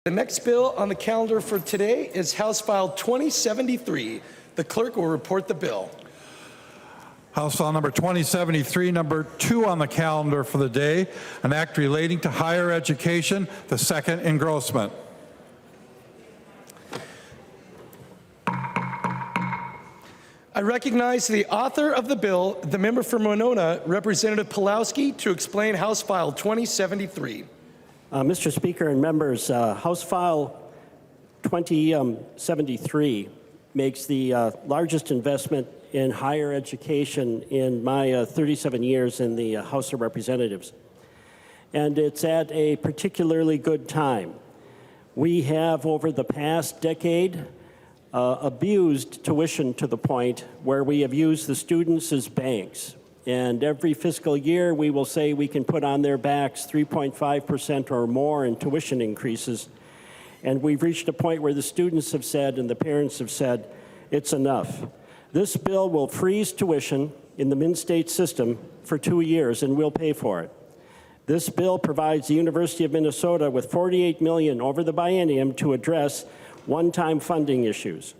The next bill on the calendar for today is House File 2073. The clerk will report the bill. House File number 2073, number 2 on the calendar for the day, an act relating to higher education, the second engrossment. I recognize the author of the bill, the member from Winona, Representative Pulowski, to explain House File 2073. Mr. Speaker and members, House File 2073 makes the largest investment in higher education in my 37 years in the House of Representatives. And it's at a particularly good time. We have, over the past decade, abused tuition to the point where we have used the students as banks. And every fiscal year, we will say we can put on their backs 3.5% or more in tuition increases. And we've reached a point where the students have said and the parents have said, it's enough. This bill will freeze tuition in the Mid-State system for 2 years, and we'll pay for it. This bill provides the University of Minnesota with $48 million over the biennium to address one-time funding issues.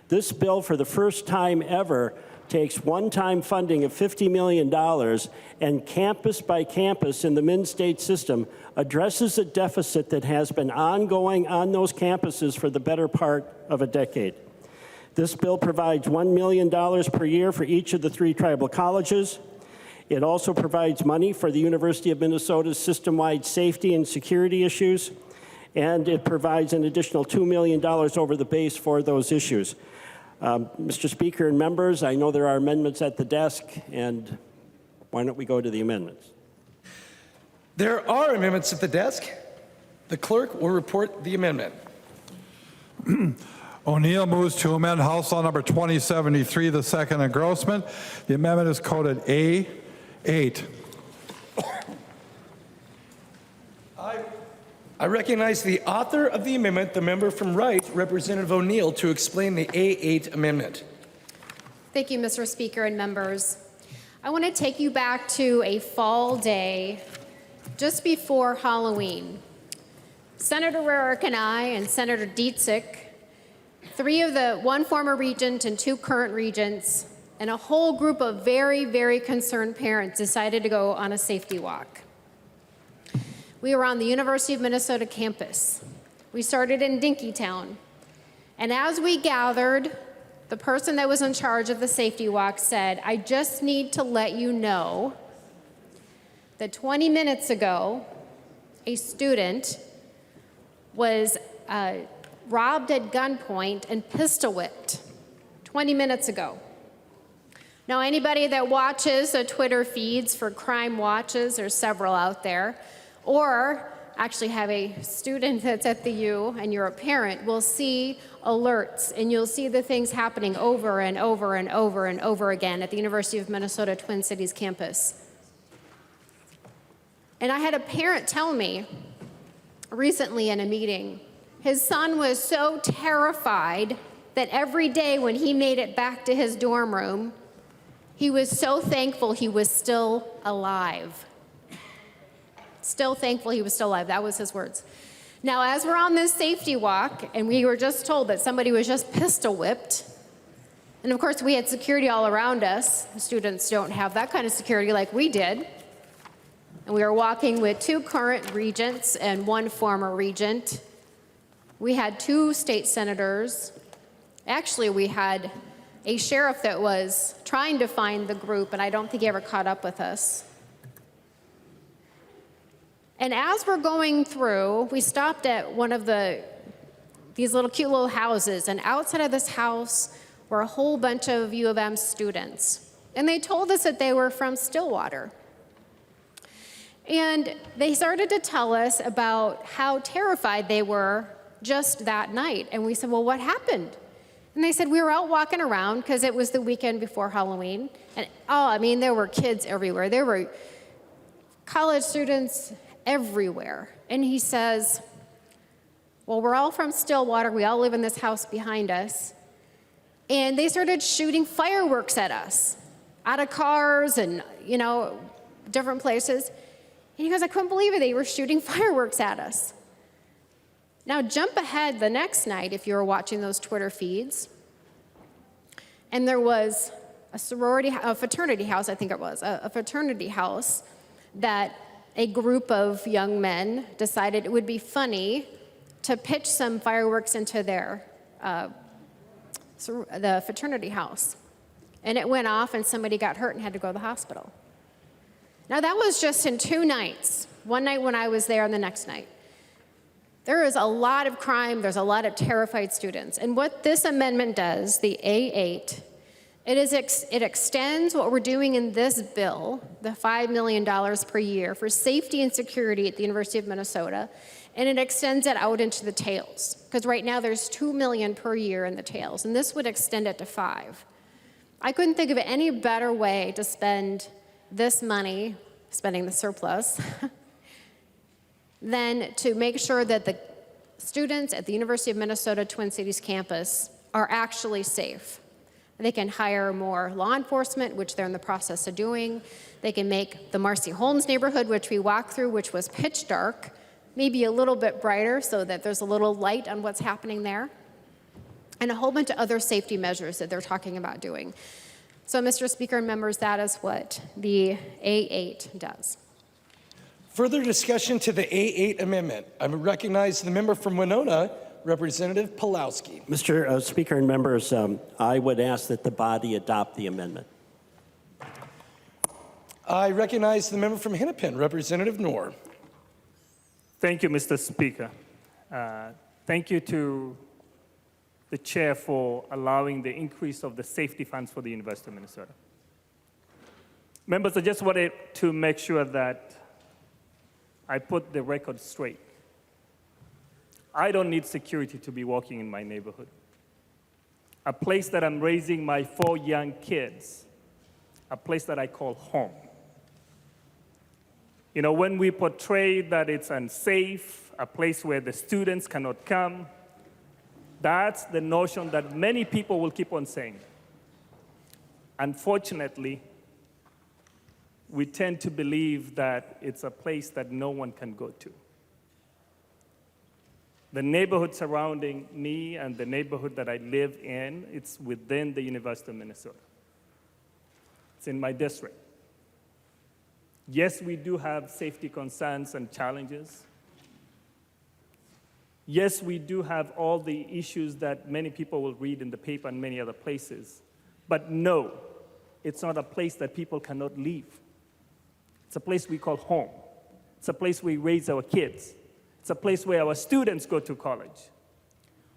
This bill, for the first time ever, takes one-time funding of $50 million and campus by campus in the Mid-State system addresses a deficit that has been ongoing on those campuses for the better part of a decade. This bill provides $1 million per year for each of the 3 tribal colleges. It also provides money for the University of Minnesota's system-wide safety and security issues, and it provides an additional $2 million over the base for those issues. Mr. Speaker and members, I know there are amendments at the desk, and why don't we go to the amendments? There are amendments at the desk. The clerk will report the amendment. O'Neill moves to amend House File number 2073, the second engrossment. The amendment is coded A8. I recognize the author of the amendment, the member from Wright, Representative O'Neill, to explain the A8 amendment. Thank you, Mr. Speaker and members. I want to take you back to a fall day just before Halloween. Senator Rarick and I and Senator Dietzich, 1 former regent and 2 current regents, and a whole group of very, very concerned parents decided to go on a safety walk. We were on the University of Minnesota campus. We started in Dinkytown. And as we gathered, the person that was in charge of the safety walk said, I just need to let you know that 20 minutes ago, a student was robbed at gunpoint and pistol whipped 20 minutes ago. Now, anybody that watches the Twitter feeds for crime watches, there's several out there, or actually have a student that's at the U and you're a parent, will see alerts, and you'll see the things happening over and over and over and over again at the University of Minnesota Twin Cities campus. And I had a parent tell me recently in a meeting, his son was so terrified that every day when he made it back to his dorm room, he was so thankful he was still alive. Still thankful he was still alive. That was his words. Now, as we're on this safety walk, and we were just told that somebody was just pistol whipped, and of course we had security all around us. Students don't have that kind of security like we did. And we were walking with 2 current regents and 1 former regent. We had 2 state senators. Actually, we had a sheriff that was trying to find the group, and I don't think he ever caught up with us. And as we're going through, we stopped at one of these little cute little houses, and outside of this house were a whole bunch of U of M students. And they told us that they were from Stillwater. And they started to tell us about how terrified they were just that night. And we said, well, what happened? And they said, we were out walking around because it was the weekend before Halloween. And there were kids everywhere. There were college students everywhere. And he says, well, we're all from Stillwater. We all live in this house behind us. And they started shooting fireworks at us out of cars and, different places. And he goes, I couldn't believe it. They were shooting fireworks at us. Now jump ahead the next night if you were watching those Twitter feeds, and there was a fraternity house, I think it was, a fraternity house that a group of young men decided it would be funny to pitch some fireworks into the fraternity house. And it went off and somebody got hurt and had to go to the hospital. Now that was just in 2 nights, one night when I was there and the next night. There is a lot of crime, there's a lot of terrified students. And what this amendment does, the A8, it extends what we're doing in this bill, the $5 million per year for safety and security at the University of Minnesota, and it extends it out into the tails. Because right now there's $2 million per year in the tails, and this would extend it to $5 million. I couldn't think of any better way to spend this money, spending the surplus, than to make sure that the students at the University of Minnesota Twin Cities campus are actually safe. They can hire more law enforcement, which they're in the process of doing. They can make the Marcy Holmes neighborhood, which we walked through, which was pitch dark, maybe a little bit brighter so that there's a little light on what's happening there, and a whole bunch of other safety measures that they're talking about doing. So, Mr. Speaker and members, that is what the A8 does. Further discussion to the A8 amendment. I recognize the member from Winona, Representative Pulowski. Mr. Speaker and members, I would ask that the body adopt the amendment. I recognize the member from Hennepin, Representative Knorr. Thank you, Mr. Speaker. Thank you to the chair for allowing the increase of the safety funds for the University of Minnesota. Members, I just wanted to make sure that I put the record straight. I don't need security to be walking in my neighborhood. A place that I'm raising my 4 young kids, a place that I call home. You know, when we portray that it's unsafe, a place where the students cannot come, that's the notion that many people will keep on saying. Unfortunately, we tend to believe that it's a place that no one can go to. The neighborhood surrounding me and the neighborhood that I live in, it's within the University of Minnesota. It's in my district. Yes, we do have safety concerns and challenges. Yes, we do have all the issues that many people will read in the paper and many other places. But no, it's not a place that people cannot leave. It's a place we call home. It's a place we raise our kids. It's a place where our students go to college.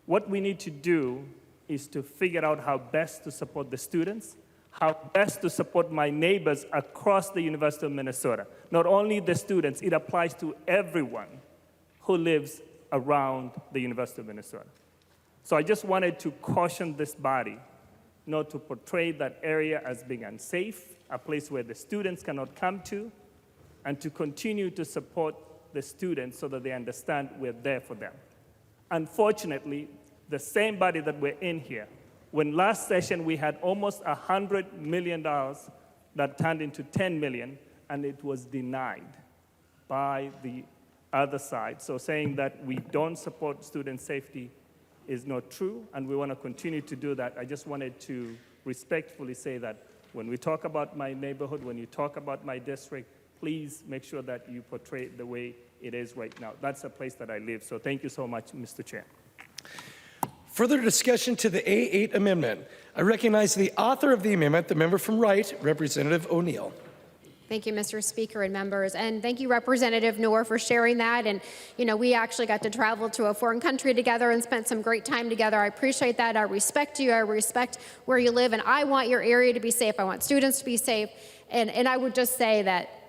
What we need to do is to figure out how best to support the students, how best to support my neighbors across the University of Minnesota. Not only the students, it applies to everyone who lives around the University of Minnesota. So I just wanted to caution this body not to portray that area as being unsafe, a place where the students cannot come to, and to continue to support the students so that they understand we're there for them. Unfortunately, the same body that we're in here, when last session we had almost $100 million that turned into $10 million, and it was denied by the other side. So saying that we don't support student safety is not true, and we want to continue to do that. I just wanted to respectfully say that when we talk about my neighborhood, when you talk about my district, please make sure that you portray it the way it is right now. That's a place that I live. So thank you so much, Mr. Chair. Further discussion to the A8 amendment. I recognize the author of the amendment, the member from Wright, Representative O'Neill. Thank you, Mr. Speaker and members. And thank you, Representative Knorr, for sharing that. And, you know, we actually got to travel to a foreign country together and spent some great time together. I appreciate that. I respect you. I respect where you live. And I want your area to be safe. I want students to be safe. And I would just say that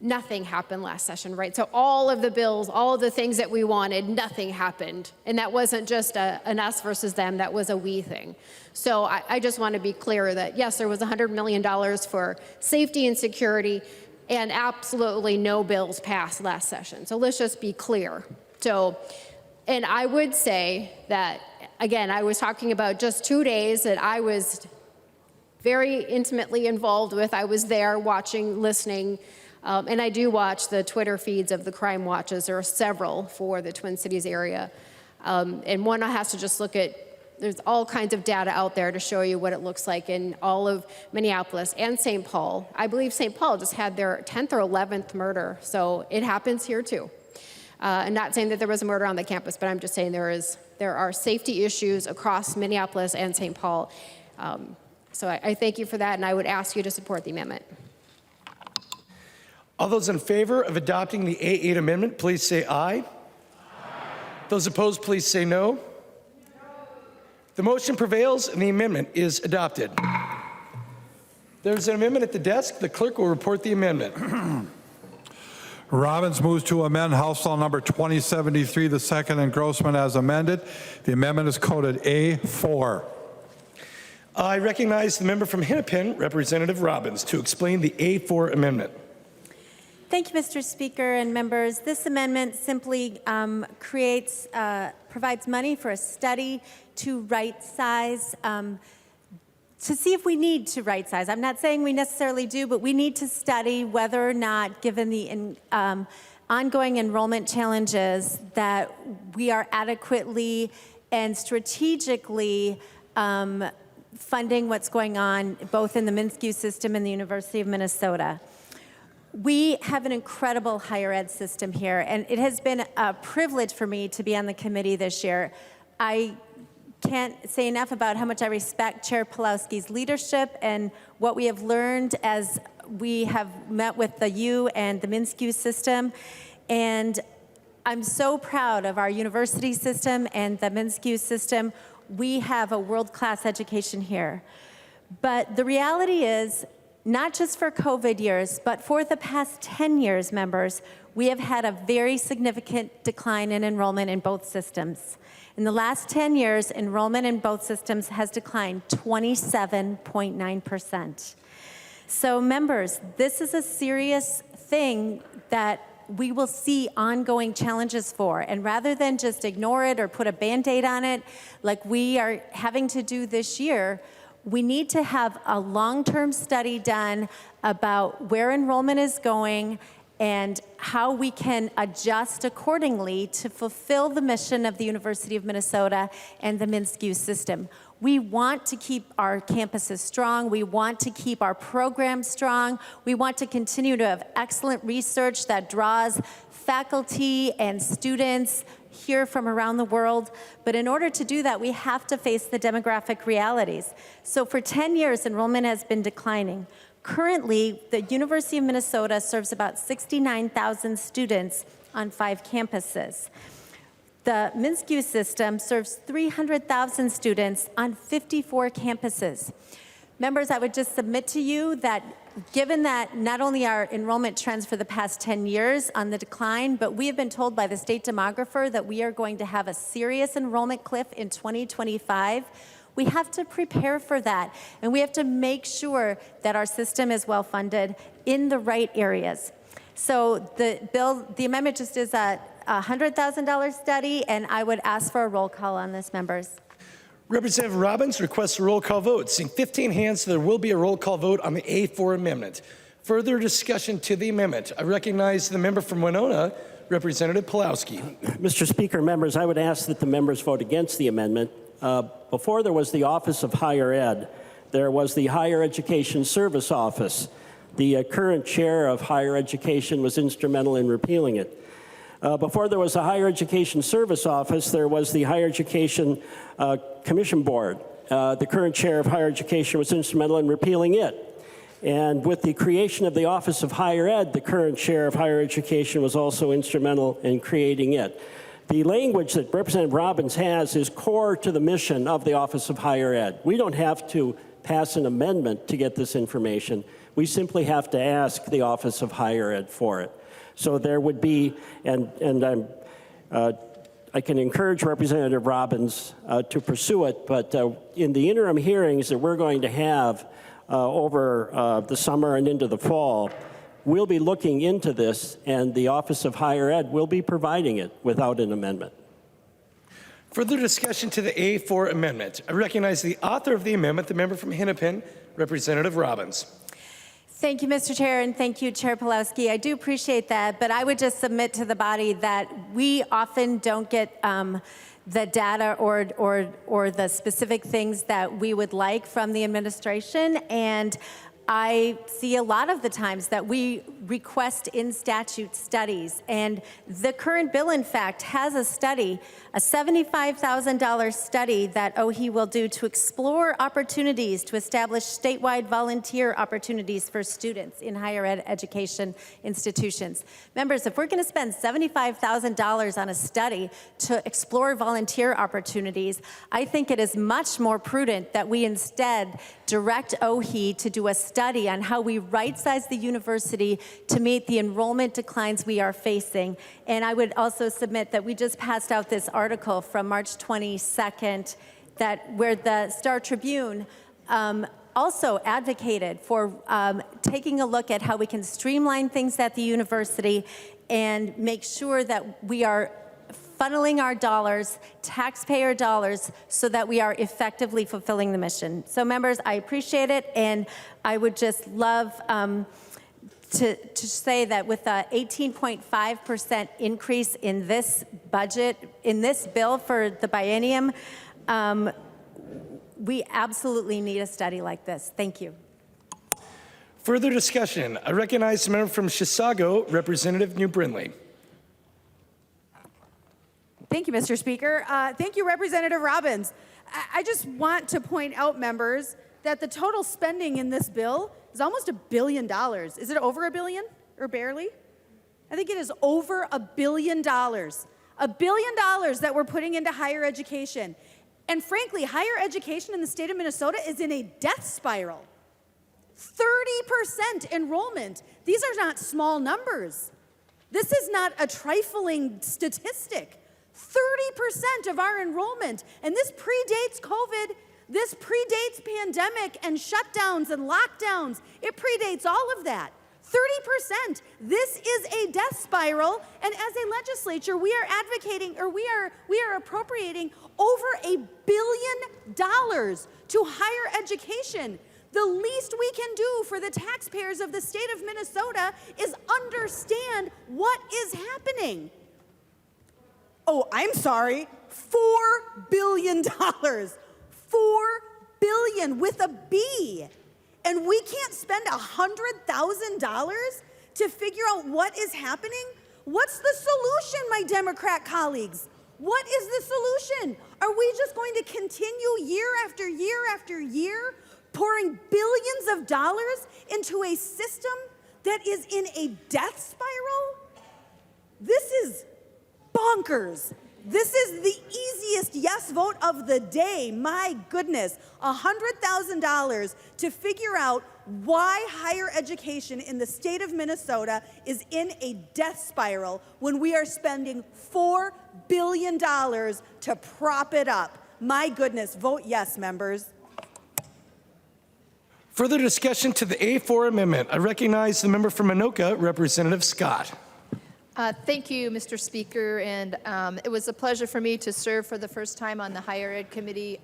nothing happened last session, right? So all of the bills, all of the things that we wanted, nothing happened. And that wasn't just an us versus them, that was a we thing. So I just want to be clear that, yes, there was $100 million for safety and security, and absolutely no bills passed last session. So let's just be clear. So, and I would say that, again, I was talking about just 2 days that I was very intimately involved with. I was there watching, listening, and I do watch the Twitter feeds of the crime watches. There are several for the Twin Cities area. And one has to just look at, there's all kinds of data out there to show you what it looks like in all of Minneapolis and St. Paul. I believe St. Paul just had their 10th or 11th murder, so it happens here too. I'm not saying that there was a murder on the campus, but I'm just saying there are safety issues across Minneapolis and St. Paul. So I thank you for that, and I would ask you to support the amendment. All those in favor of adopting the A8 amendment, please say aye. Aye. Those opposed, please say no. The motion prevails and the amendment is adopted. There's an amendment at the desk. The clerk will report the amendment. Robbins moves to amend House Law number 2073, the second engrossment as amended. The amendment is coded A4. I recognize the member from Hennepin, Representative Robbins, to explain the A4 amendment. Thank you, Mr. Speaker and members. This amendment simply provides money for a study to right-size, to see if we need to right-size. I'm not saying we necessarily do, but we need to study whether or not, given the ongoing enrollment challenges, that we are adequately and strategically funding what's going on both in the MnSCU system and the University of Minnesota. We have an incredible higher ed system here, and it has been a privilege for me to be on the committee this year. I can't say enough about how much I respect Chair Pawlowski's leadership and what we have learned as we have met with the U and the MnSCU system. And I'm so proud of our university system and the MnSCU system. We have a world-class education here. But the reality is, not just for COVID years, but for the past 10 years, members, we have had a very significant decline in enrollment in both systems. In the last 10 years, enrollment in both systems has declined 27.9%. So members, this is a serious thing that we will see ongoing challenges for. And rather than just ignore it or put a Band-Aid on it, like we are having to do this year, we need to have a long-term study done about where enrollment is going and how we can adjust accordingly to fulfill the mission of the University of Minnesota and the MnSCU system. We want to keep our campuses strong. We want to keep our programs strong. We want to continue to have excellent research that draws faculty and students here from around the world. But in order to do that, we have to face the demographic realities. So for 10 years, enrollment has been declining. Currently, the University of Minnesota serves about 69,000 students on 5 campuses. The MnSCU system serves 300,000 students on 54 campuses. Members, I would just submit to you that given that not only are enrollment trends for the past 10 years on the decline, but we have been told by the state demographer that we are going to have a serious enrollment cliff in 2025. We have to prepare for that, and we have to make sure that our system is well funded in the right areas. So the amendment just is a $100,000 study, and I would ask for a roll call on this, members. Representative Robbins requests a roll call vote. Seeing 15 hands, so there will be a roll call vote on the A4 amendment. Further discussion to the amendment. I recognize the member from Winona, Representative Pawlowski. Mr. Speaker, members, I would ask that the members vote against the amendment. Before there was the Office of Higher Ed, there was the Higher Education Service Office. The current chair of higher education was instrumental in repealing it. Before there was a Higher Education Service Office, there was the Higher Education Commission Board. The current chair of higher education was instrumental in repealing it. And with the creation of the Office of Higher Ed, the current chair of higher education was also instrumental in creating it. The language that Representative Robbins has is core to the mission of the Office of Higher Ed. We don't have to pass an amendment to get this information. We simply have to ask the Office of Higher Ed for it. So there would be, I can encourage Representative Robbins to pursue it, but in the interim hearings that we're going to have over the summer and into the fall, we'll be looking into this, and the Office of Higher Ed will be providing it without an amendment. Further discussion to the A4 amendment. I recognize the author of the amendment, the member from Hennepin, Representative Robbins. Thank you, Mr. Chair, and thank you, Chair Pawlowski. I do appreciate that, but I would just submit to the body that we often don't get the data or the specific things that we would like from the administration. And I see a lot of the times that we request in statute studies, and the current bill, in fact, has a study, a $75,000 study that OHE will do to explore opportunities to establish statewide volunteer opportunities for students in higher ed education institutions. Members, if we're going to spend $75,000 on a study to explore volunteer opportunities, I think it is much more prudent that we instead direct OHE to do a study on how we right-size the university to meet the enrollment declines we are facing. And I would also submit that we just passed out this article from March 22nd where the Star Tribune also advocated for taking a look at how we can streamline things at the university and make sure that we are funneling our dollars, taxpayer dollars, so that we are effectively fulfilling the mission. So members, I appreciate it, and I would just love to say that with a 18.5% increase in this budget, in this bill for the biennium, we absolutely need a study like this. Thank you. Further discussion. I recognize the member from Chisago, Representative New Brindley. Thank you, Mr. Speaker. Thank you, Representative Robbins. I just want to point out, members, that the total spending in this bill is almost $1 billion. Is it over $1 billion or barely? I think it is over $1 billion. $1 billion that we're putting into higher education. And frankly, higher education in the state of Minnesota is in a death spiral. 30% enrollment. These are not small numbers. This is not a trifling statistic. 30% of our enrollment, and this predates COVID, this predates pandemic and shutdowns and lockdowns. It predates all of that. 30%. This is a death spiral, and as a legislature, we are advocating, or we are appropriating over $1 billion to higher education. The least we can do for the taxpayers of the state of Minnesota is understand what is happening. Oh, I'm sorry, $4 billion. $4 billion with a B. And we can't spend $100,000 to figure out what is happening? What's the solution, my Democrat colleagues? What is the solution? Are we just going to continue year after year after year pouring billions of dollars into a system that is in a death spiral? This is bonkers. This is the easiest yes vote of the day. My goodness, $100,000 to figure out why higher education in the state of Minnesota is in a death spiral when we are spending $4 billion to prop it up. My goodness, vote yes, members. Further discussion to the A4 amendment. I recognize the member from Anoka, Representative Scott. Thank you, Mr. Speaker, and it was a pleasure for me to serve for the first time on the Higher Ed Committee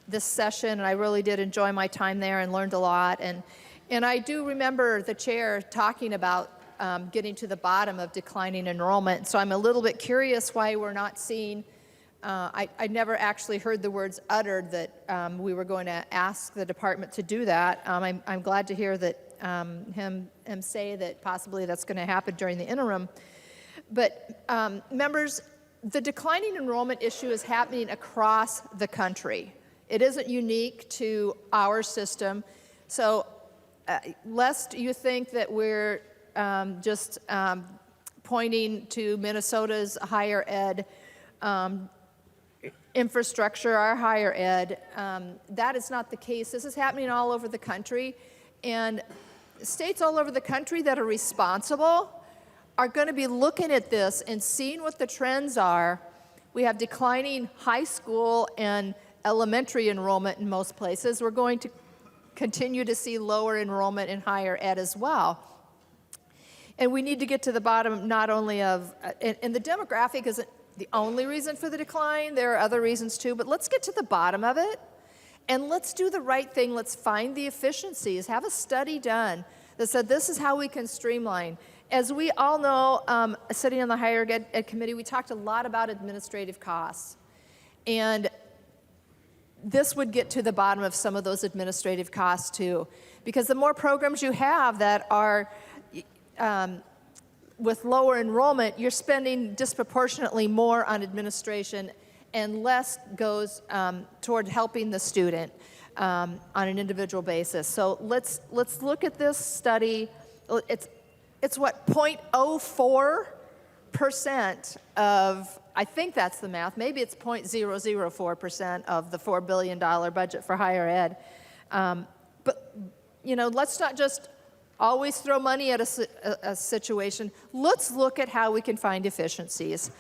this session, and I really did enjoy my time there and learned a lot. And I do remember the chair talking about getting to the bottom of declining enrollment, so I'm a little bit curious why we're not seeing, I never actually heard the words uttered that we were going to ask the department to do that. I'm glad to hear that him say that possibly that's going to happen during the interim. But members, the declining enrollment issue is happening across the country. It isn't unique to our system. So lest you think that we're just pointing to Minnesota's higher ed infrastructure, our higher ed, that is not the case. This is happening all over the country. And states all over the country that are responsible are going to be looking at this and seeing what the trends are. We have declining high school and elementary enrollment in most places. We're going to continue to see lower enrollment in higher ed as well. And we need to get to the bottom not only of, and the demographic isn't the only reason for the decline. There are other reasons too, but let's get to the bottom of it. And let's do the right thing. Let's find the efficiencies. Have a study done that said this is how we can streamline. As we all know, sitting on the Higher Ed Committee, we talked a lot about administrative costs. And this would get to the bottom of some of those administrative costs too, because the more programs you have that are with lower enrollment, you're spending disproportionately more on administration and less goes toward helping the student on an individual basis. So let's look at this study. It's what, 0.04% of, I think that's the math, maybe it's 0.004% of the $4 billion budget for higher ed. But, you know, let's not just always throw money at a situation. Let's look at how we can find efficiencies.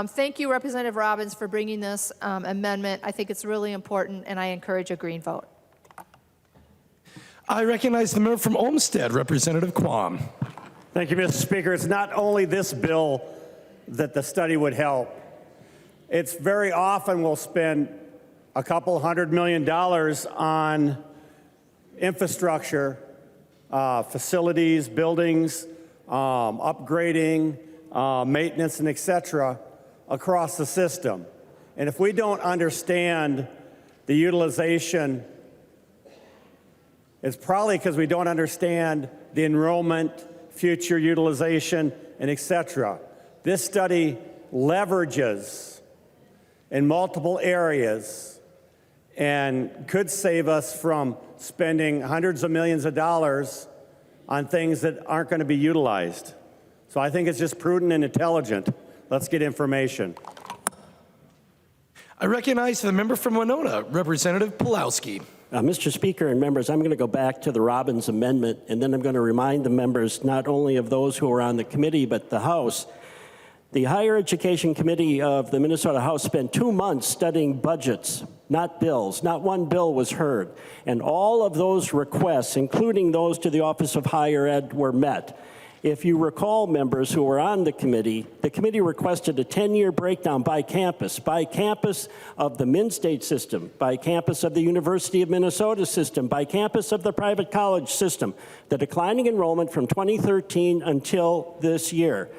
Thank you, Representative Robbins, for bringing this amendment. I think it's really important, and I encourage a green vote. I recognize the member from Olmsted, Representative Quam. Thank you, Mr. Speaker. It's not only this bill that the study would help. It's very often we'll spend a couple $100 million on infrastructure, facilities, buildings, upgrading, maintenance, and et cetera, across the system. And if we don't understand the utilization, it's probably because we don't understand the enrollment, future utilization, and et cetera. This study leverages in multiple areas and could save us from spending hundreds of millions of dollars on things that aren't going to be utilized. So I think it's just prudent and intelligent. Let's get information. I recognize the member from Winona, Representative Pulowski. Mr. Speaker and members, I'm going to go back to the Robbins amendment, and then I'm going to remind the members not only of those who are on the committee, but the House. The Higher Education Committee of the Minnesota House spent 2 months studying budgets, not bills. Not one bill was heard. And all of those requests, including those to the Office of Higher Ed, were met. If you recall, members who were on the committee requested a 10-year breakdown by campus of the Min-State system, by campus of the University of Minnesota system, by campus of the private college system, the declining enrollment from 2013 until this year.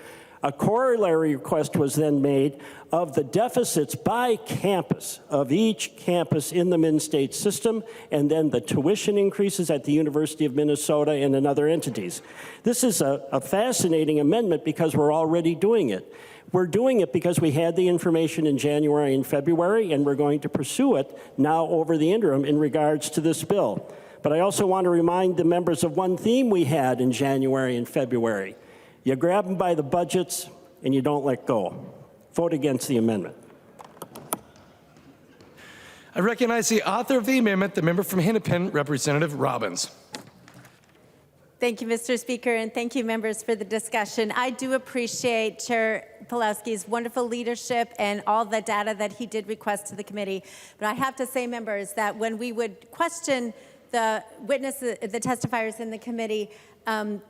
A corollary request was then made of the deficits by campus of each campus in the Min-State system, and then the tuition increases at the University of Minnesota and in other entities. This is a fascinating amendment because we're already doing it. We're doing it because we had the information in January and February, and we're going to pursue it now over the interim in regards to this bill. But I also want to remind the members of one theme we had in January and February. You grab them by the budgets, and you don't let go. Vote against the amendment. I recognize the author of the amendment, the member from Hennepin, Representative Robbins. Thank you, Mr. Speaker, and thank you, members, for the discussion. I do appreciate Chair Pulowski's wonderful leadership and all the data that he did request to the committee. But I have to say, members, that when we would question the the testifiers in the committee,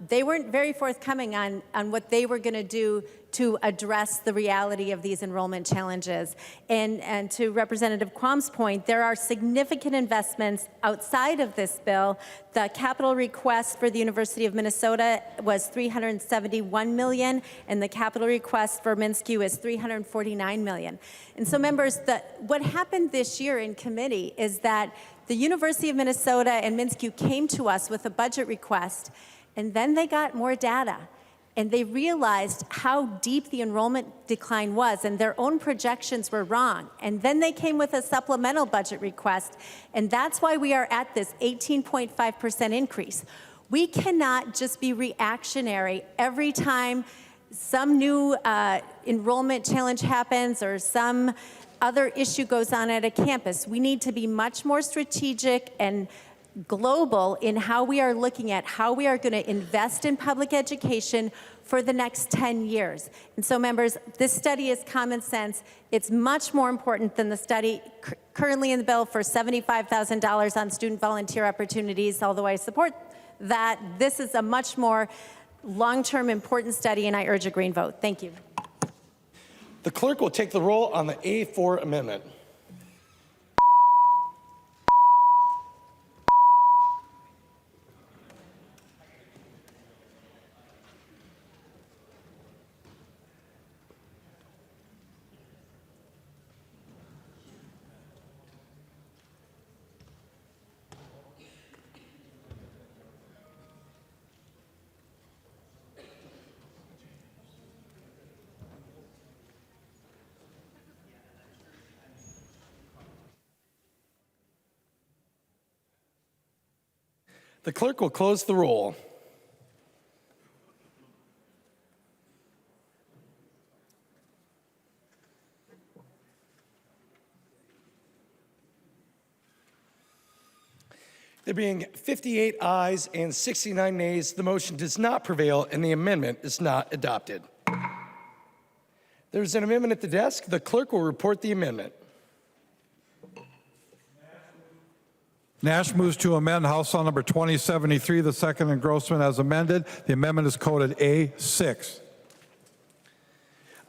they weren't very forthcoming on what they were going to do to address the reality of these enrollment challenges. And to Representative Quam's point, there are significant investments outside of this bill. The capital request for the University of Minnesota was $371 million, and the capital request for MnSCU is $349 million. And so, members, what happened this year in committee is that the University of Minnesota and MnSCU came to us with a budget request, and then they got more data. And they realized how deep the enrollment decline was, and their own projections were wrong. And then they came with a supplemental budget request, and that's why we are at this 18.5% increase. We cannot just be reactionary every time some new enrollment challenge happens or some other issue goes on at a campus. We need to be much more strategic and global in how we are looking at how we are going to invest in public education for the next 10 years. And so, members, this study is common sense. It's much more important than the study currently in the bill for $75,000 on student volunteer opportunities, although I support that. This is a much more long-term important study, and I urge a green vote. Thank you. The clerk will take the roll on the A4 amendment. The clerk will close the roll. There being 58 ayes and 69 nays, the motion does not prevail and the amendment is not adopted. There's an amendment at the desk. The clerk will report the amendment. Nash moves to amend House File Number 2073, the second engrossment as amended. The amendment is coded A6.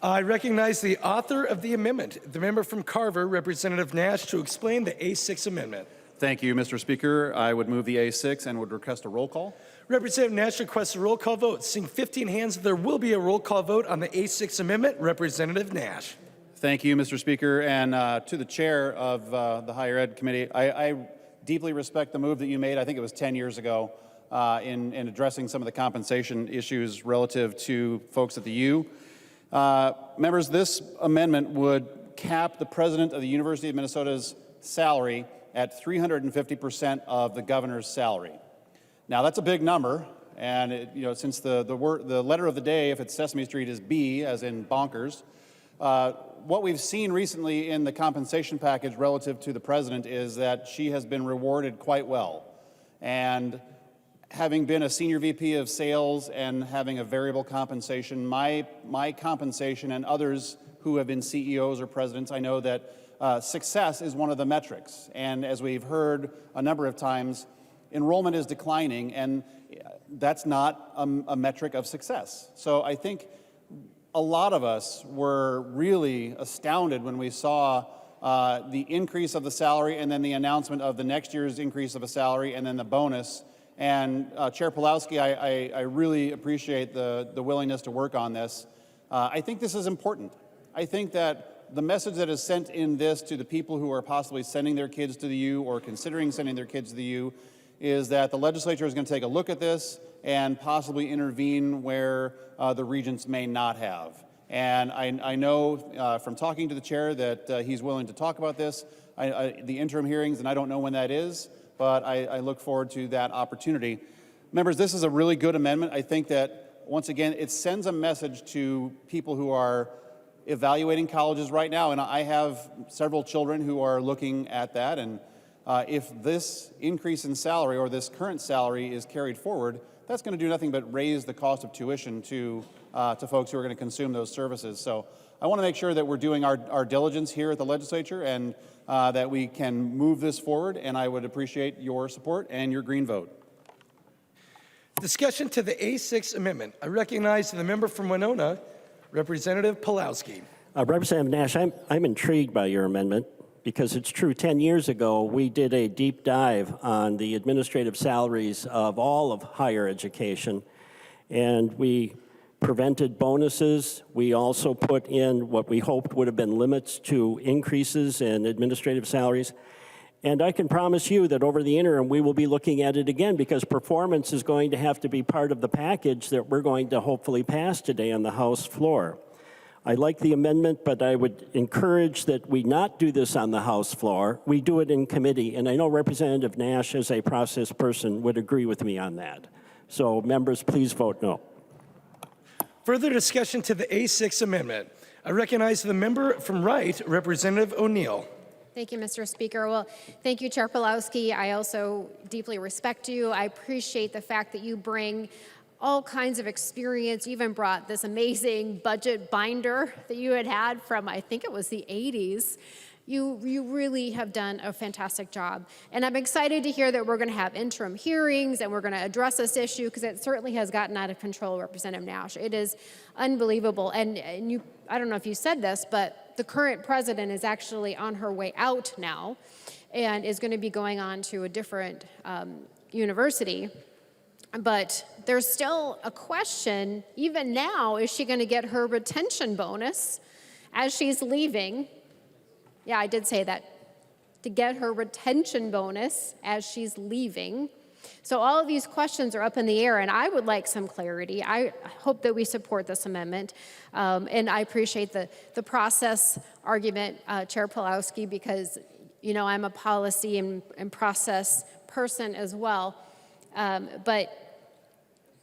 I recognize the author of the amendment, the member from Carver, Representative Nash, to explain the A6 amendment. Thank you, Mr. Speaker. I would move the A6 and would request a roll call. Representative Nash requests a roll call vote. Seeing 15 hands, there will be a roll call vote on the A6 amendment. Representative Nash. Thank you, Mr. Speaker. And to the chair of the Higher Ed Committee, I deeply respect the move that you made, I think it was 10 years ago, in addressing some of the compensation issues relative to folks at the U. Members, this amendment would cap the president of the University of Minnesota's salary at 350% of the governor's salary. Now, that's a big number, and since the letter of the day, if it's Sesame Street, is B, as in bonkers, what we've seen recently in the compensation package relative to the president is that she has been rewarded quite well. And having been a senior VP of sales and having a variable compensation, my compensation and others who have been CEOs or presidents, I know that success is one of the metrics. And as we've heard a number of times, enrollment is declining, and that's not a metric of success. So I think a lot of us were really astounded when we saw the increase of the salary and then the announcement of the next year's increase of a salary and then the bonus. And Chair Pawlowski, I really appreciate the willingness to work on this. I think this is important. I think that the message that is sent in this to the people who are possibly sending their kids to the U or considering sending their kids to the U is that the legislature is going to take a look at this and possibly intervene where the regents may not have. And I know from talking to the chair that he's willing to talk about this, the interim hearings, and I don't know when that is, but I look forward to that opportunity. Members, this is a really good amendment. I think that, once again, it sends a message to people who are evaluating colleges right now, and I have several children who are looking at that, and if this increase in salary or this current salary is carried forward, that's going to do nothing but raise the cost of tuition to folks who are going to consume those services. So I want to make sure that we're doing our diligence here at the legislature and that we can move this forward, and I would appreciate your support and your green vote. Discussion to the A6 amendment. I recognize the member from Winona, Representative Pawlowski. Representative Nash, I'm intrigued by your amendment because it's true, 10 years ago, we did a deep dive on the administrative salaries of all of higher education, and we prevented bonuses. We also put in what we hoped would have been limits to increases in administrative salaries. And I can promise you that over the interim, we will be looking at it again because performance is going to have to be part of the package that we're going to hopefully pass today on the House floor. I like the amendment, but I would encourage that we not do this on the House floor. We do it in committee, and I know Representative Nash, as a process person, would agree with me on that. So members, please vote no. Further discussion to the A6 amendment. I recognize the member from Wright, Representative O'Neill. Thank you, Mr. Speaker. Well, thank you, Chair Pawlowski. I also deeply respect you. I appreciate the fact that you bring all kinds of experience. You even brought this amazing budget binder that you had from, I think it was the 80s. You really have done a fantastic job. And I'm excited to hear that we're going to have interim hearings and we're going to address this issue because it certainly has gotten out of control, Representative Nash. It is unbelievable. And you, I don't know if you said this, but the current president is actually on her way out now and is going to be going on to a different university. But there's still a question, even now, is she going to get her retention bonus as she's leaving? Yeah, I did say that, to get her retention bonus as she's leaving. So all of these questions are up in the air, and I would like some clarity. I hope that we support this amendment, and I appreciate the process argument, Chair Pawlowski, because, you know, I'm a policy and process person as well. But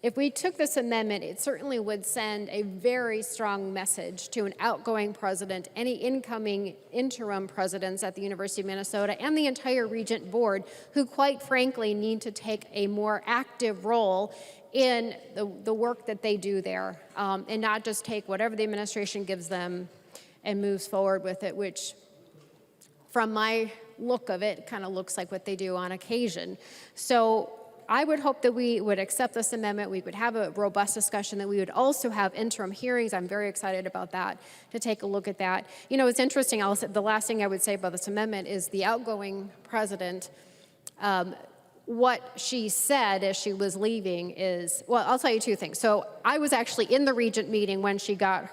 if we took this amendment, it certainly would send a very strong message to an outgoing president, any incoming interim presidents at the University of Minnesota, and the entire Regent Board, who quite frankly need to take a more active role in the work that they do there, and not just take whatever the administration gives them and moves forward with it, which from my look of it kind of looks like what they do on occasion. So I would hope that we would accept this amendment, we would have a robust discussion, that we would also have interim hearings. I'm very excited about that, to take a look at that. You know, it's interesting, the last thing I would say about this amendment is the outgoing president, what she said as she was leaving is, well, I'll tell you two things. So I was actually in the Regent meeting when she got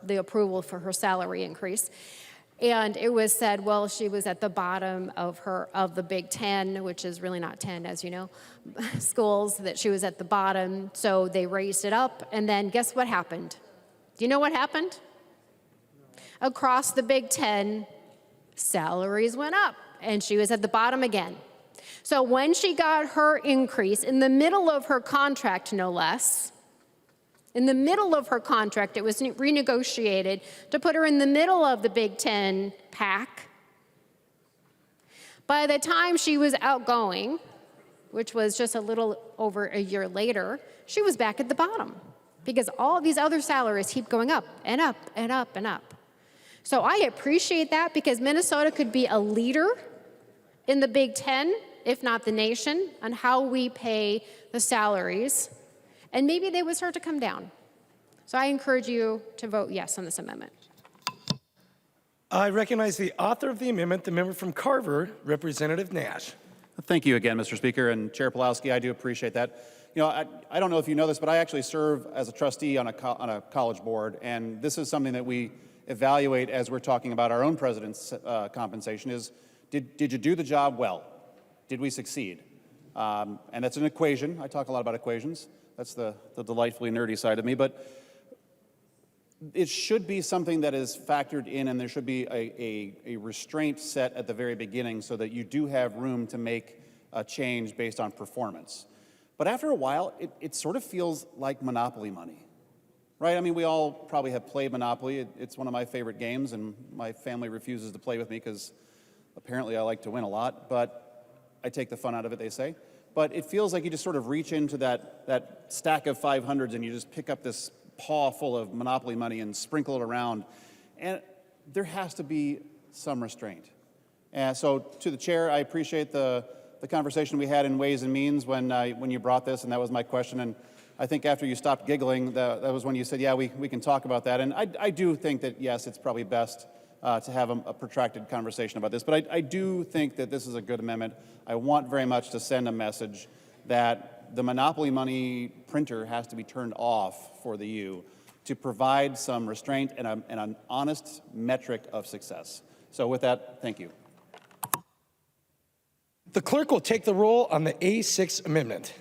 the approval for her salary increase. And it was said, well, she was at the bottom of the Big Ten, which is really not 10, as you know, schools, that she was at the bottom. So they raised it up. And then guess what happened? Do you know what happened? Across the Big Ten, salaries went up, and she was at the bottom again. So when she got her increase, in the middle of her contract, no less, in the middle of her contract, it was renegotiated to put her in the middle of the Big Ten pack. By the time she was outgoing, which was just a little over a year later, she was back at the bottom because all these other salaries keep going up and up and up and up. So I appreciate that, because Minnesota could be a leader in the Big Ten, if not the nation, on how we pay the salaries. And maybe they would start to come down. So I encourage you to vote yes on this amendment. I recognize the author of the amendment, the member from Carver, Representative Nash. Thank you again, Mr. Speaker, and Chair Pulowski, I do appreciate that. You know, I don't know if you know this, but I actually serve as a trustee on a college board, and this is something that we evaluate as we're talking about our own president's compensation is, did you do the job well? Did we succeed? And that's an equation. I talk a lot about equations. That's the delightfully nerdy side of me, but it should be something that is factored in, and there should be a restraint set at the very beginning so that you do have room to make a change based on performance. But after a while, it sort of feels like Monopoly money, right? I mean, we all probably have played Monopoly. It's one of my favorite games, and my family refuses to play with me because apparently I like to win a lot, but I take the fun out of it, they say. But it feels like you just sort of reach into that stack of 500s and you just pick up this paw full of Monopoly money and sprinkle it around. And there has to be some restraint. And so to the chair, I appreciate the conversation we had in Ways and Means when you brought this, and that was my question. And I think after you stopped giggling, that was when you said, yeah, we can talk about that. And I do think that, yes, it's probably best to have a protracted conversation about this. But I do think that this is a good amendment. I want very much to send a message that the Monopoly money printer has to be turned off for the U to provide some restraint and an honest metric of success. So with that, thank you. The clerk will take the roll on the A6 amendment.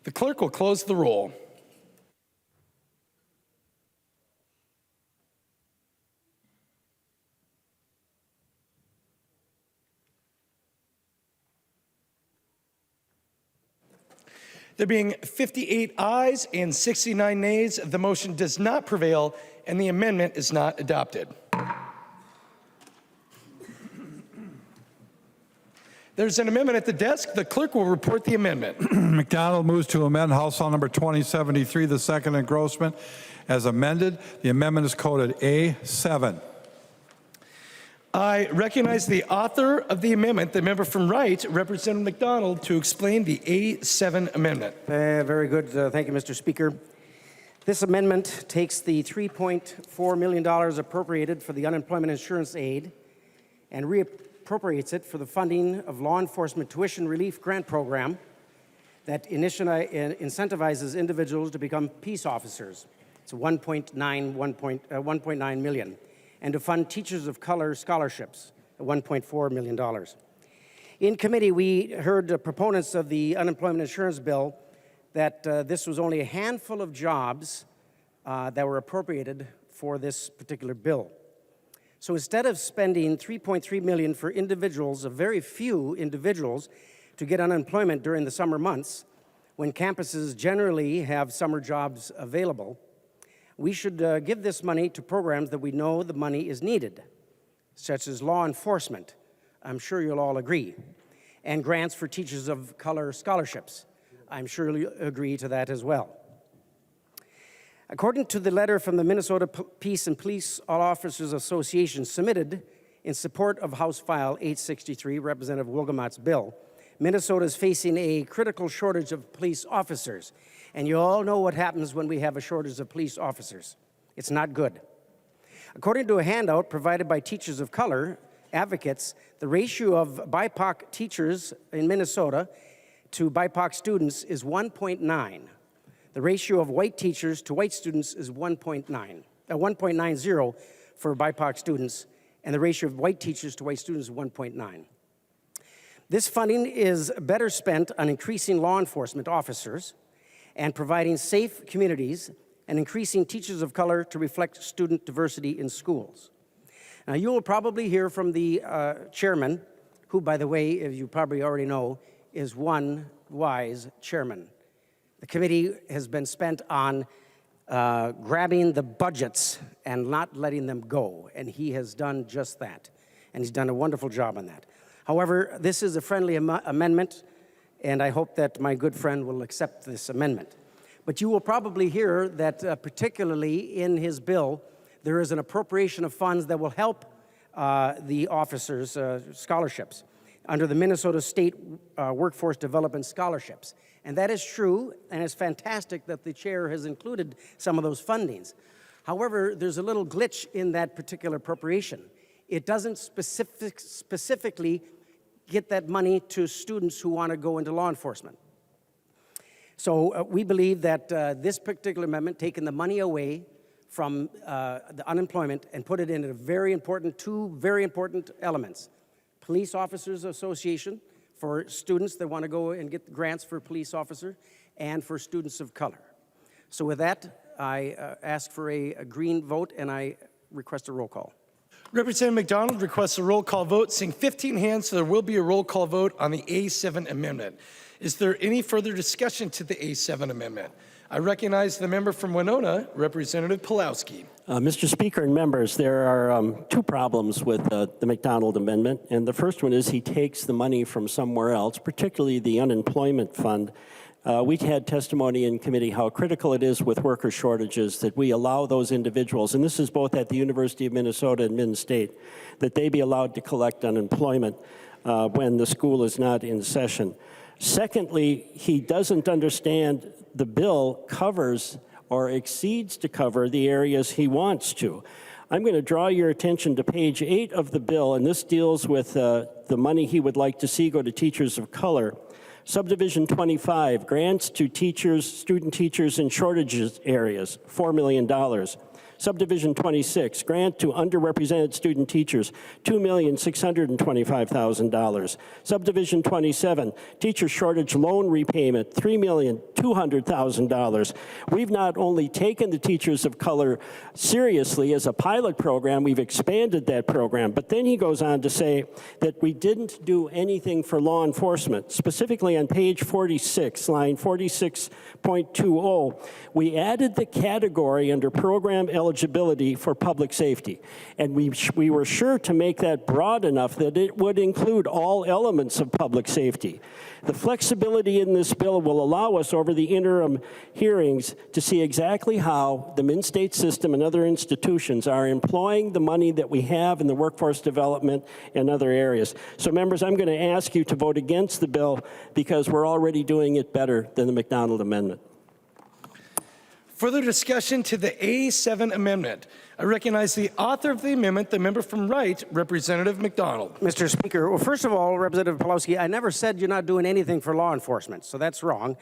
The clerk will close the roll. There being 58 ayes and 69 nays, the motion does not prevail and the amendment is not adopted. There's an amendment at the desk. The clerk will report the amendment. McDonald moves to amend House File Number 2073, the second engrossment, as amended. The amendment is coded A7. I recognize the author of the amendment, the member from Wright, Representative McDonald, to explain the A7 amendment. Very good. Thank you, Mr. Speaker. This amendment takes the $3.4 million appropriated for the unemployment insurance aid and reappropriates it for the funding of law enforcement tuition relief grant program that incentivizes individuals to become peace officers. It's 1.9 million. And to fund teachers of color scholarships, $1.4 million. In committee, we heard proponents of the unemployment insurance bill that this was only a handful of jobs that were appropriated for this particular bill. So instead of spending $3.3 million for individuals, a very few individuals, to get unemployment during the summer months, when campuses generally have summer jobs available, we should give this money to programs that we know the money is needed, such as law enforcement, I'm sure you'll all agree, and grants for teachers of color scholarships. I'm sure you'll agree to that as well. According to the letter from the Minnesota Peace and Police Officers Association submitted in support of House File 863, Representative Wilgemott's bill, Minnesota is facing a critical shortage of police officers. And you all know what happens when we have a shortage of police officers. It's not good. According to a handout provided by Teachers of Color advocates, the ratio of BIPOC teachers in Minnesota to BIPOC students is 1.9. The ratio of white teachers to white students is 1.90 for BIPOC students, and the ratio of white teachers to white students is 1.9. This funding is better spent on increasing law enforcement officers and providing safe communities and increasing teachers of color to reflect student diversity in schools. Now, you will probably hear from the chairman, who, by the way, as you probably already know, is one wise chairman. The committee has been spent on grabbing the budgets and not letting them go, and he has done just that, and he's done a wonderful job on that. However, this is a friendly amendment, and I hope that my good friend will accept this amendment. But you will probably hear that particularly in his bill, there is an appropriation of funds that will help the officers' scholarships under the Minnesota State Workforce Development Scholarships. And that is true, and it's fantastic that the chair has included some of those fundings. However, there's a little glitch in that particular appropriation. It doesn't specifically get that money to students who want to go into law enforcement. So we believe that this particular amendment, taking the money away from the unemployment and put it into two very important elements. Police Officers Association for students that want to go and get grants for police officer, and for students of color. So with that, I ask for a green vote, and I request a roll call. Representative McDonald requests a roll call vote. Seeing 15 hands, so there will be a roll call vote on the A7 amendment. Is there any further discussion to the A7 amendment? I recognize the member from Winona, Representative Pulowski. Mr. Speaker and members, there are two problems with the McDonald amendment. And the first one is he takes the money from somewhere else, particularly the unemployment fund. We had testimony in committee how critical it is with worker shortages that we allow those individuals, and this is both at the University of Minnesota and Min State, that they be allowed to collect unemployment when the school is not in session. Secondly, he doesn't understand the bill covers or exceeds to cover the areas he wants to. I'm going to draw your attention to page 8 of the bill, and this deals with the money he would like to see go to teachers of color. Subdivision 25, grants to teachers, student teachers in shortages areas, $4 million. Subdivision 26, grant to underrepresented student teachers, $2,625,000. Subdivision 27, teacher shortage loan repayment, $3,200,000. We've not only taken the teachers of color seriously as a pilot program, we've expanded that program. But then he goes on to say that we didn't do anything for law enforcement. Specifically on page 46, line 46.20, we added the category under program eligibility for public safety. And we were sure to make that broad enough that it would include all elements of public safety. The flexibility in this bill will allow us over the interim hearings to see exactly how the Min-State system and other institutions are employing the money that we have in the workforce development and other areas. So members, I'm going to ask you to vote against the bill because we're already doing it better than the McDonald Amendment. Further discussion to the A7 amendment. I recognize the author of the amendment, the member from Wright, Representative McDonald. Mr. Speaker, well, first of all, Representative Pawlowski, I never said you're not doing anything for law enforcement, so that's wrong.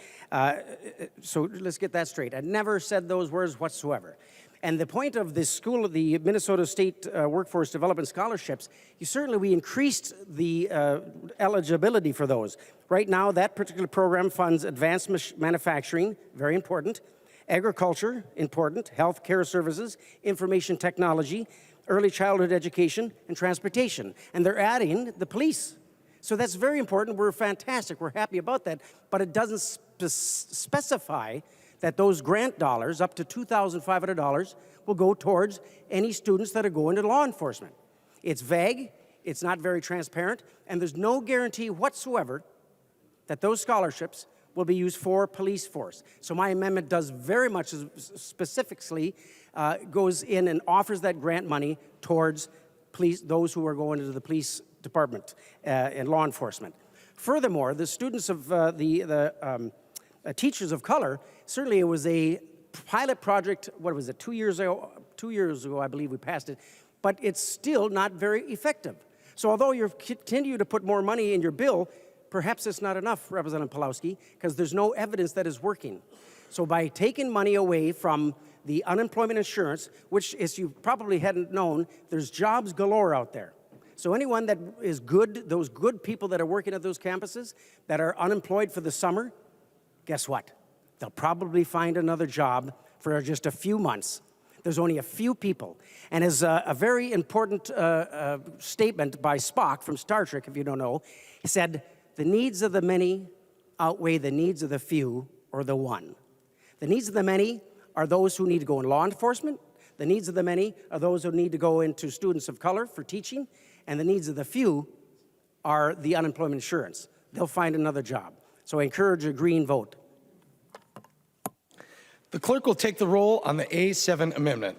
So let's get that straight. I never said those words whatsoever. And the point of this school, the Minnesota State Workforce Development Scholarships, we increased the eligibility for those. Right now, that particular program funds advanced manufacturing, very important, agriculture, important, health care services, information technology, early childhood education, and transportation. And they're adding the police. So that's very important. We're fantastic. We're happy about that. But it doesn't specify that those grant dollars, up to $2,500, will go towards any students that are going to law enforcement. It's vague, it's not very transparent, and there's no guarantee whatsoever that those scholarships will be used for police force. So my amendment does very much specifically goes in and offers that grant money towards police, those who are going into the police department and law enforcement. Furthermore, the students of teachers of color, certainly it was a pilot project, what was it, 2 years ago? 2 years ago, I believe we passed it, but it's still not very effective. So although you continue to put more money in your bill, perhaps it's not enough, Representative Pawlowski, because there's no evidence that is working. So by taking money away from the unemployment insurance, which, as you probably hadn't known, there's jobs galore out there. So anyone that is good, those good people that are working at those campuses that are unemployed for the summer, guess what? They'll probably find another job for just a few months. There's only a few people. And as a very important statement by Spock from Star Trek, if you don't know, he said, the needs of the many outweigh the needs of the few or the one. The needs of the many are those who need to go in law enforcement. The needs of the many are those who need to go into students of color for teaching. And the needs of the few are the unemployment insurance. They'll find another job. So I encourage a green vote. The clerk will take the roll on the A7 amendment.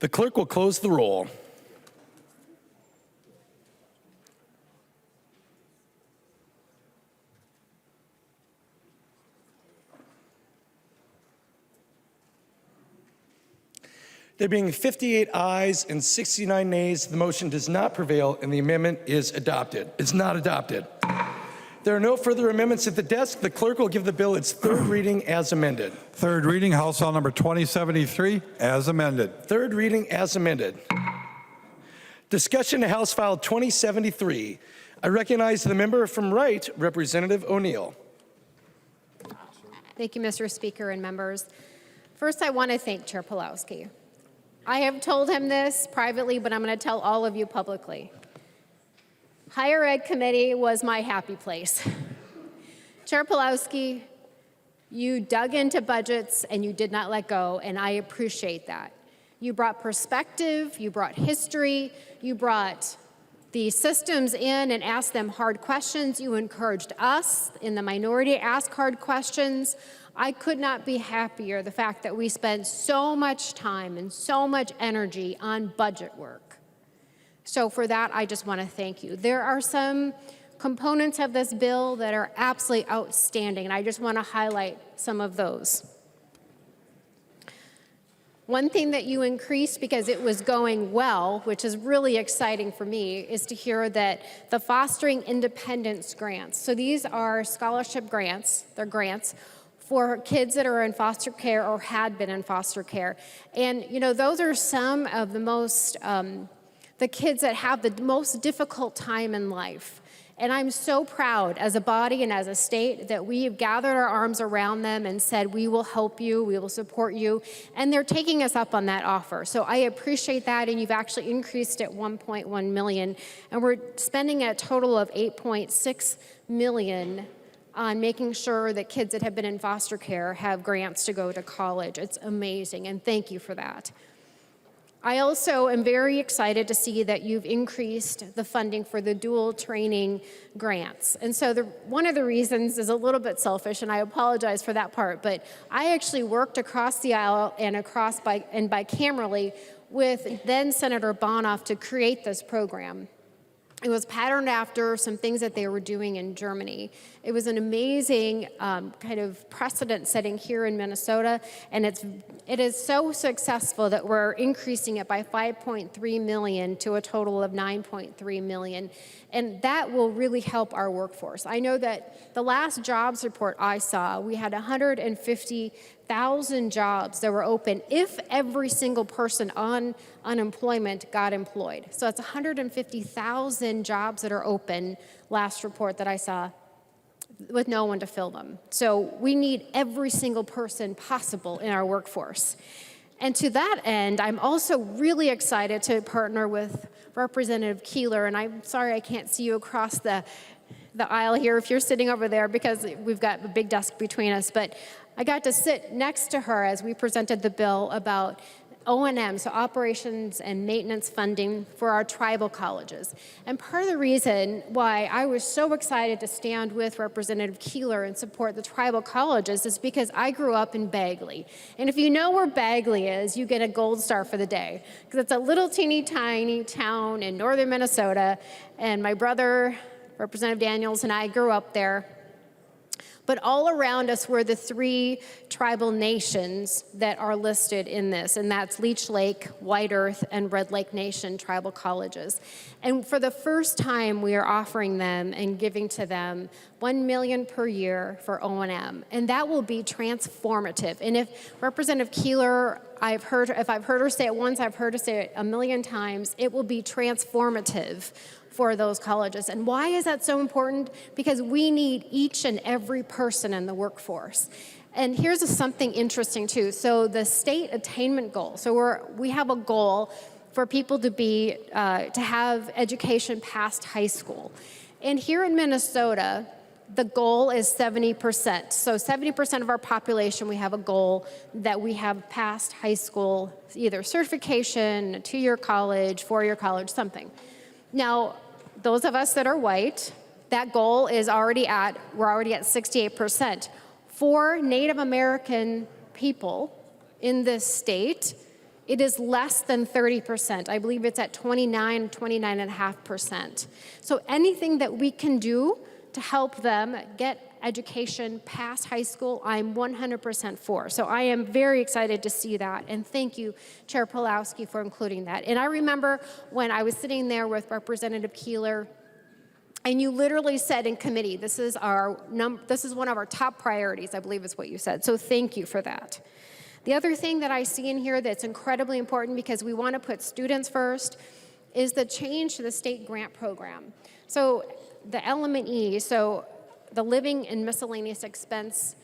The clerk will close the roll. There being 58 ayes and 69 nays, the motion does not prevail and the amendment is adopted. It's not adopted. There are no further amendments at the desk. The clerk will give the bill its third reading as amended. Third reading, House File Number 2073, as amended. Third reading as amended. Discussion to House File 2073. I recognize the member from Wright, Representative O'Neill. Thank you, Mr. Speaker and members. First, I want to thank Chair Pulowski. I have told him this privately, but I'm going to tell all of you publicly. Higher Ed Committee was my happy place. Chair Pulowski, you dug into budgets and you did not let go, and I appreciate that. You brought perspective, you brought history, you brought the systems in and asked them hard questions. You encouraged us in the minority to ask hard questions. I could not be happier the fact that we spent so much time and so much energy on budget work. So for that, I just want to thank you. There are some components of this bill that are absolutely outstanding, and I just want to highlight some of those. One thing that you increased because it was going well, which is really exciting for me, is to hear that the Fostering Independence grants. So these are scholarship grants, they're grants for kids that are in foster care or had been in foster care. And you know, those are some of the most, the kids that have the most difficult time in life. And I'm so proud as a body and as a state that we have gathered our arms around them and said, we will help you, we will support you. And they're taking us up on that offer. So I appreciate that, and you've actually increased it $1.1 million. And we're spending a total of $8.6 million on making sure that kids that have been in foster care have grants to go to college. It's amazing, and thank you for that. I also am very excited to see that you've increased the funding for the dual training grants. And so one of the reasons is a little bit selfish, and I apologize for that part, but I actually worked across the aisle and bicamerally with then Senator Bonoff to create this program. It was patterned after some things that they were doing in Germany. It was an amazing kind of precedent setting here in Minnesota, and it is so successful that we're increasing it by $5.3 million to a total of $9.3 million. And that will really help our workforce. I know that the last jobs report I saw, we had 150,000 jobs that were open if every single person on unemployment got employed. So it's 150,000 jobs that are open, last report that I saw, with no one to fill them. So we need every single person possible in our workforce. And to that end, I'm also really excited to partner with Representative Keeler, and I'm sorry I can't see you across the aisle here if you're sitting over there because we've got a big desk between us, but I got to sit next to her as we presented the bill about O&M, so operations and maintenance funding for our tribal colleges. And part of the reason why I was so excited to stand with Representative Keeler and support the tribal colleges is because I grew up in Bagley. And if you know where Bagley is, you get a gold star for the day, because it's a little teeny tiny town in northern Minnesota, and my brother, Representative Daniels, and I grew up there. But all around us were the 3 tribal nations that are listed in this, and that's Leech Lake, White Earth, and Red Lake Nation tribal colleges. And for the first time, we are offering them and giving to them $1 million per year for O&M, and that will be transformative. And if Representative Keeler, if I've heard her say it once, I've heard her say it a million times, it will be transformative for those colleges. And why is that so important? Because we need each and every person in the workforce. And here's something interesting too. So the state attainment goal. So we have a goal for people to have education past high school. And here in Minnesota, the goal is 70%. So 70% of our population, we have a goal that we have passed high school, either certification, a 2-year college, 4-year college, something. Now, those of us that are white, that goal is we're already at 68%. For Native American people in this state, it is less than 30%. I believe it's at 29.5%. So anything that we can do to help them get education past high school, I'm 100% for. So I am very excited to see that, and thank you, Chair Pulowski, for including that. And I remember when I was sitting there with Representative Keeler, and you literally said in committee, this is one of our top priorities, I believe is what you said. So thank you for that. The other thing that I see in here that's incredibly important, because we want to put students first, is the change to the state grant program. So the element E, so the living and miscellaneous expense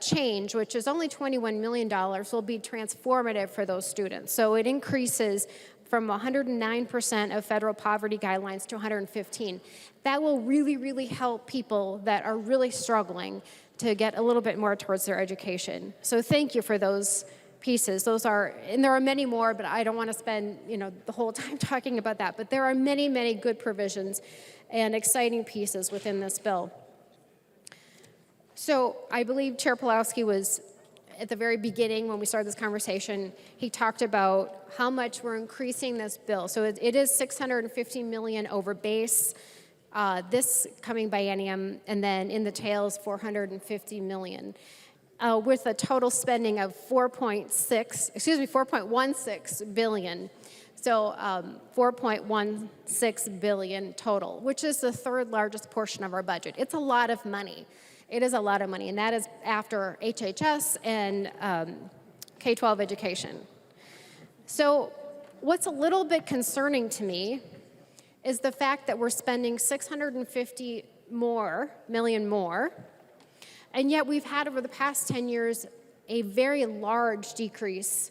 change, which is only $21 million, will be transformative for those students. So it increases from 109% of federal poverty guidelines to 115. That will really, really help people that are really struggling to get a little bit more towards their education. So thank you for those pieces. Those are, and there are many more, but I don't want to spend, the whole time talking about that. But there are many, many good provisions and exciting pieces within this bill. So I believe Chair Pulowski was at the very beginning when we started this conversation, he talked about how much we're increasing this bill. So it is $650 million over base, this coming biennium, and then in the tails, $450 million. With a total spending of 4.16 billion. So 4.16 billion total, which is the third largest portion of our budget. It's a lot of money. It is a lot of money, and that is after HHS and K-12 education. So what's a little bit concerning to me is the fact that we're spending $650 million more, and yet we've had over the past 10 years a very large decrease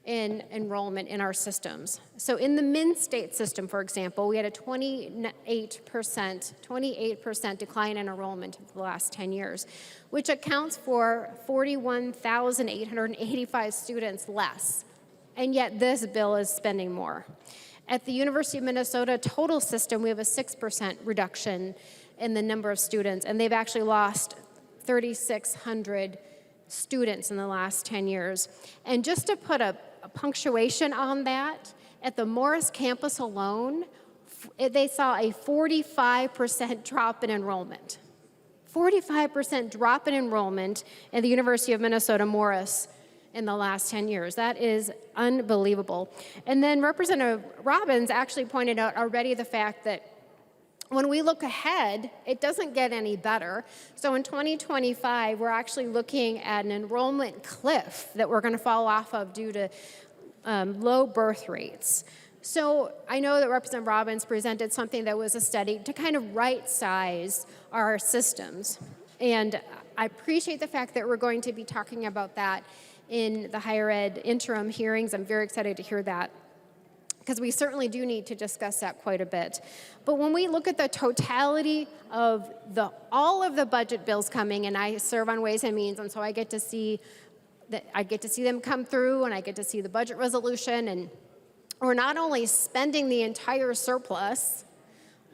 in enrollment in our systems. So in the Min-State system, for example, we had a 28% decline in enrollment over the last 10 years, which accounts for 41,885 students less. And yet this bill is spending more. At the University of Minnesota total system, we have a 6% reduction in the number of students, and they've actually lost 3,600 students in the last 10 years. And just to put a punctuation on that, at the Morris campus alone, they saw a 45% drop in enrollment. 45% drop in enrollment in the University of Minnesota Morris in the last 10 years. That is unbelievable. And then Representative Robbins actually pointed out already the fact that when we look ahead, it doesn't get any better. So in 2025, we're actually looking at an enrollment cliff that we're going to fall off of due to low birth rates. So I know that Representative Robbins presented something that was a study to kind of right-size our systems. And I appreciate the fact that we're going to be talking about that in the higher ed interim hearings. I'm very excited to hear that, because we certainly do need to discuss that quite a bit. But when we look at the totality of all of the budget bills coming, and I serve on Ways and Means, and so I get to see them come through, and I get to see the budget resolution, and we're not only spending the entire surplus,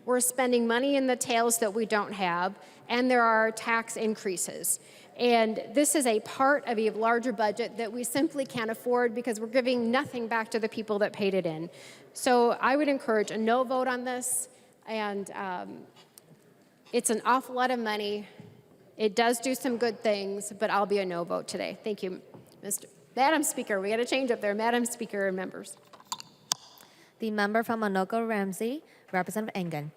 we're spending money in the tails that we don't have, and there are tax increases. And this is a part of a larger budget that we simply can't afford because we're giving nothing back to the people that paid it in. So I would encourage a no vote on this, and it's an awful lot of money. It does do some good things, but I'll be a no vote today. Thank you, Madam Speaker. We got to change up there, Madam Speaker and members. The member from Anoka-Ramsey, Representative Engen.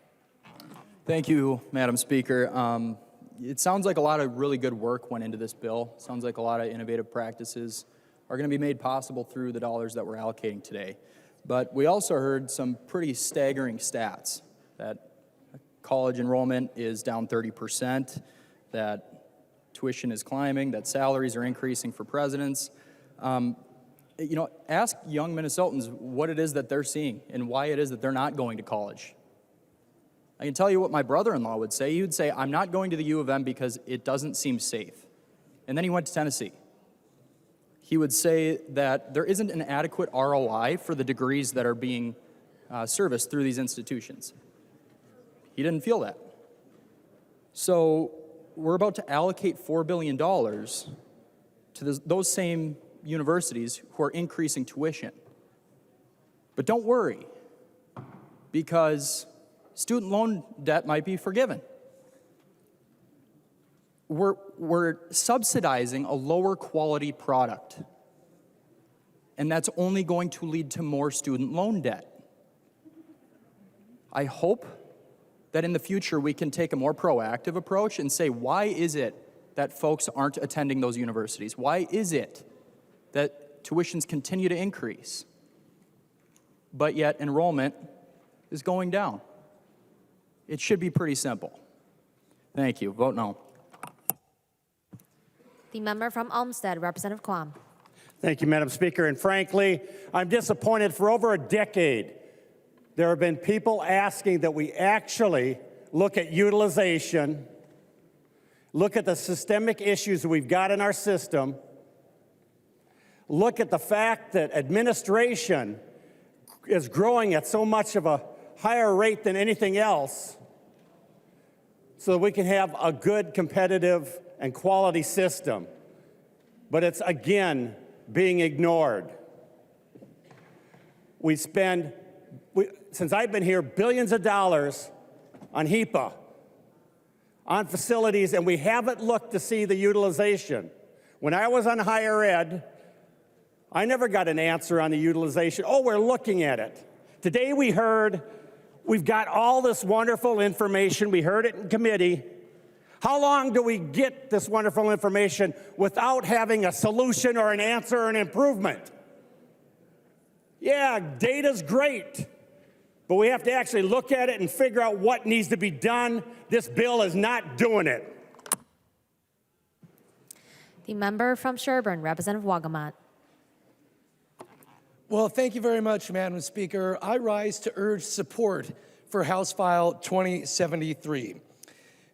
Thank you, Madam Speaker. It sounds like a lot of really good work went into this bill. Sounds like a lot of innovative practices are going to be made possible through the dollars that we're allocating today. But we also heard some pretty staggering stats, that college enrollment is down 30%, that tuition is climbing, that salaries are increasing for presidents. Ask young Minnesotans what it is that they're seeing and why it is that they're not going to college. I can tell you what my brother-in-law would say. He would say, I'm not going to the U of M because it doesn't seem safe. And then he went to Tennessee. He would say that there isn't an adequate ROI for the degrees that are being serviced through these institutions. He didn't feel that. So we're about to allocate $4 billion to those same universities who are increasing tuition. But don't worry, because student loan debt might be forgiven. we're subsidizing a lower quality product. And that's only going to lead to more student loan debt. I hope that in the future we can take a more proactive approach and say, why is it that folks aren't attending those universities? Why is it that tuitions continue to increase, but yet enrollment is going down? It should be pretty simple. Thank you. Vote no. The member from Olmsted, Representative Quam. Thank you, Madam Speaker. And frankly, I'm disappointed. For over a decade, there have been people asking that we actually look at utilization, look at the systemic issues that we've got in our system, look at the fact that administration is growing at so much of a higher rate than anything else, so that we can have a good, competitive, and quality system. But it's, again, being ignored. We spend, since I've been here, billions of dollars on HEPA, on facilities, and we haven't looked to see the utilization. When I was on higher ed, I never got an answer on the utilization. Oh, we're looking at it. Today we heard we've got all this wonderful information. We heard it in committee. How long do we get this wonderful information without having a solution or an answer or an improvement? Yeah, data's great, but we have to actually look at it and figure out what needs to be done. This bill is not doing it. The member from Sherburne, Representative Wagamont. Well, thank you very much, Madam Speaker. I rise to urge support for House File 2073.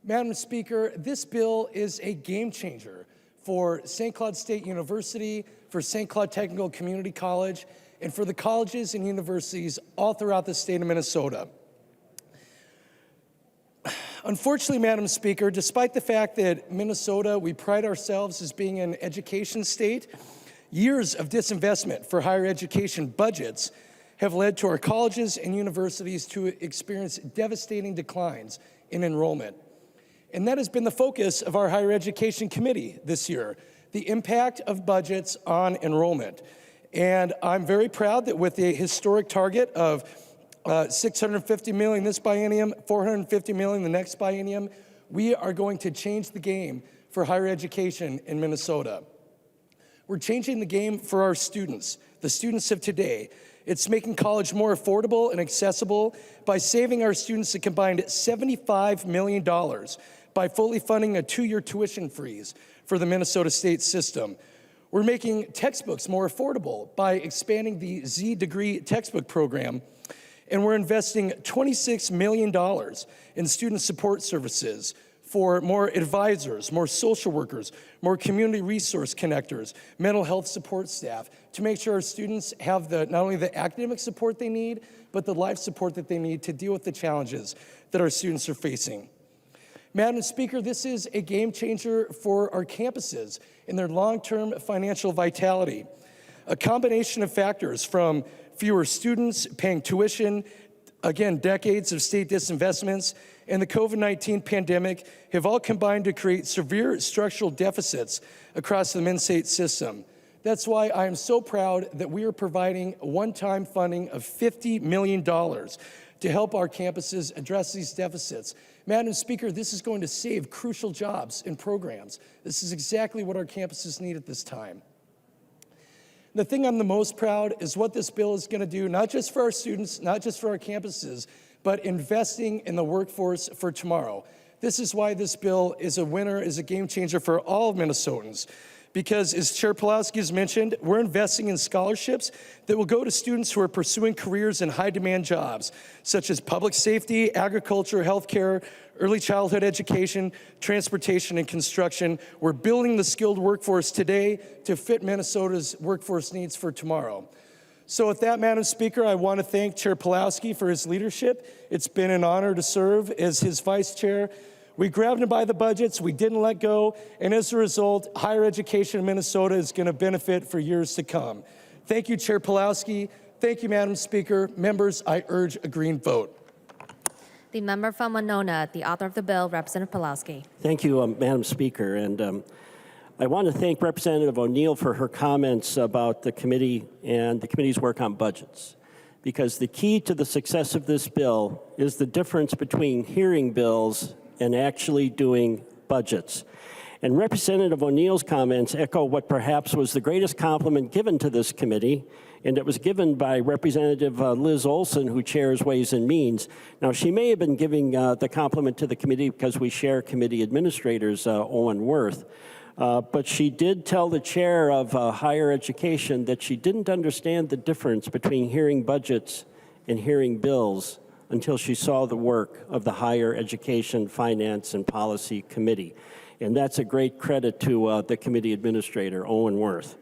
Madam Speaker, this bill is a game changer for St. Cloud State University, for St. Cloud Technical Community College, and for the colleges and universities all throughout the state of Minnesota. Unfortunately, Madam Speaker, despite the fact that Minnesota, we pride ourselves as being an education state, years of disinvestment for higher education budgets have led to our colleges and universities to experience devastating declines in enrollment. And that has been the focus of our Higher Education Committee this year, the impact of budgets on enrollment. And I'm very proud that with a historic target of $650 million this biennium, $450 million the next biennium, we are going to change the game for higher education in Minnesota. We're changing the game for our students, the students of today. It's making college more affordable and accessible by saving our students a combined $75 million by fully funding a 2-year tuition freeze for the Minnesota state system. We're making textbooks more affordable by expanding the Z degree textbook program, and we're investing $26 million in student support services for more advisors, more social workers, more community resource connectors, mental health support staff, to make sure our students have not only the academic support they need, but the life support that they need to deal with the challenges that our students are facing. Madam Speaker, this is a game changer for our campuses and their long-term financial vitality. A combination of factors from fewer students paying tuition, again, decades of state disinvestments, and the COVID-19 pandemic have all combined to create severe structural deficits across the Min-State system. That's why I am so proud that we are providing one-time funding of $50 million to help our campuses address these deficits. Madam Speaker, this is going to save crucial jobs and programs. This is exactly what our campuses need at this time. The thing I'm the most proud is what this bill is going to do, not just for our students, not just for our campuses, but investing in the workforce for tomorrow. This is why this bill is a winner, is a game changer for all of Minnesotans. Because as Chair Pawlowski has mentioned, we're investing in scholarships that will go to students who are pursuing careers in high-demand jobs, such as public safety, agriculture, healthcare, early childhood education, transportation, and construction. We're building the skilled workforce today to fit Minnesota's workforce needs for tomorrow. So with that, Madam Speaker, I want to thank Chair Pawlowski for his leadership. It's been an honor to serve as his vice chair. We grabbed him by the budgets, we didn't let go, and as a result, higher education in Minnesota is going to benefit for years to come. Thank you, Chair Pawlowski. Thank you, Madam Speaker. Members, I urge a green vote. The member from Winona, the author of the bill, Representative Pulaski. Thank you, Madam Speaker. And I want to thank Representative O'Neill for her comments about the committee and the committee's work on budgets. Because the key to the success of this bill is the difference between hearing bills and actually doing budgets. And Representative O'Neill's comments echo what perhaps was the greatest compliment given to this committee, and it was given by Representative Liz Olson, who chairs Ways and Means. Now, she may have been giving the compliment to the committee because we share committee administrators, Owen Worth, but she did tell the chair of higher education that she didn't understand the difference between hearing budgets and hearing bills until she saw the work of the Higher Education, Finance, and Policy Committee. And that's a great credit to the committee administrator, Owen Worth.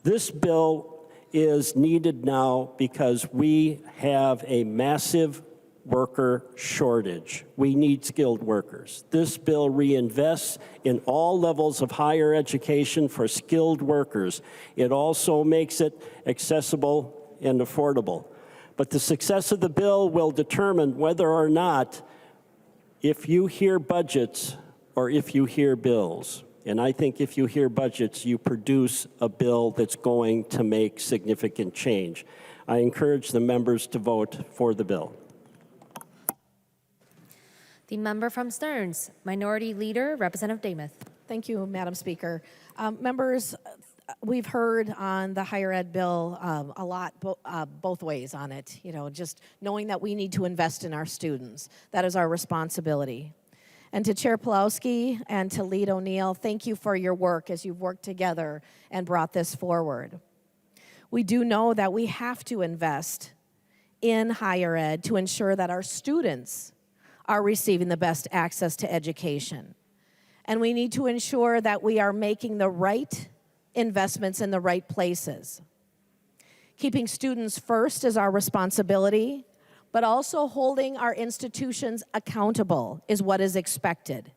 This bill is needed now because we have a massive worker shortage. We need skilled workers. This bill reinvests in all levels of higher education for skilled workers. It also makes it accessible and affordable. But the success of the bill will determine whether or not, if you hear budgets or if you hear bills. And I think if you hear budgets, you produce a bill that's going to make significant change. I encourage the members to vote for the bill. The member from Stearns, Minority Leader, Representative Demuth. Thank you, Madam Speaker. Members, we've heard on the higher ed bill a lot, both ways on it. You know, just knowing that we need to invest in our students. That is our responsibility. And to Chair Pulowski and to Lead O'Neill, thank you for your work as you've worked together and brought this forward. We do know that we have to invest in higher ed to ensure that our students are receiving the best access to education. And we need to ensure that we are making the right investments in the right places. Keeping students first is our responsibility, but also holding our institutions accountable is what is expected.